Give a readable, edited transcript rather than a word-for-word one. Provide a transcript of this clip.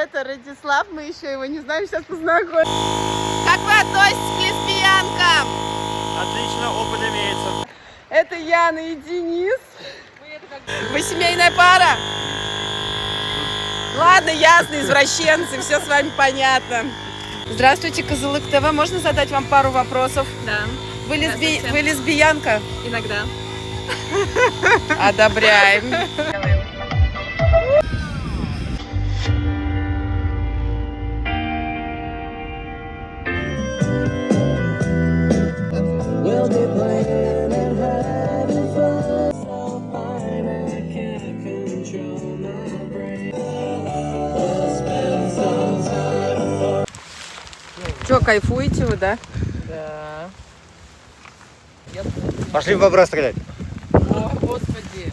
Это Радислав, мы еще его не знаем, сейчас познакомим. Как вы относитесь к лесбиянкам? Отлично, опыт имеется. Это Яна и Денис. Вы семейная пара? Ладно, ясно, извращенцы, все с вами понятно. Здравствуйте, Кызылык ТВ. Можно задать вам пару вопросов? Да. Вы лесбиянка? Иногда. Одобряем. Че, кайфуете вы, да? Да. Пошли в бобра стрелять. О, Господи.